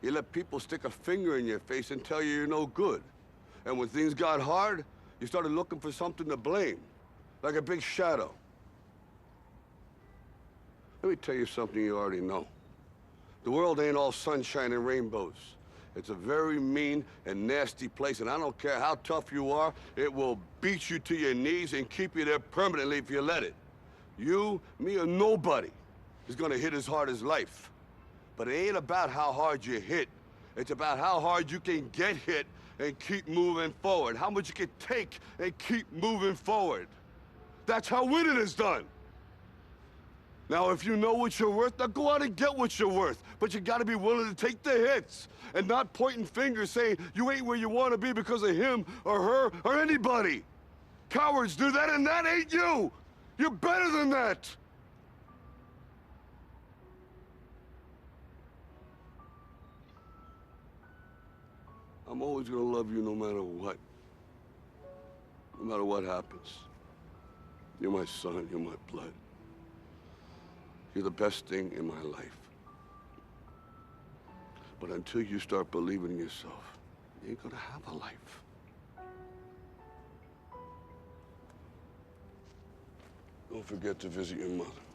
You let people stick a finger in your face and tell you you're no good. And when things got hard, you started looking for something to blame, like a big shadow. Let me tell you something you already know. The world ain't all sunshine and rainbows. It's a very mean and nasty place, and I don't care how tough you are, it will beat you to your knees and keep you there permanently if you let it. You, me, or nobody is gonna hit as hard as life. But it ain't about how hard you hit. It's about how hard you can get hit and keep moving forward. How much you can take and keep moving forward. That's how winning is done. Now, if you know what you're worth, now go out and get what you're worth. But you gotta be willing to take the hits and not pointing fingers saying you ain't where you wanna be because of him or her or anybody. Cowards do that, and that ain't you. You're better than that. I'm always gonna love you no matter what. No matter what happens. You're my son, you're my blood. You're the best thing in my life. But until you start believing in yourself, you ain't gonna have a life. Don't forget to visit your mother.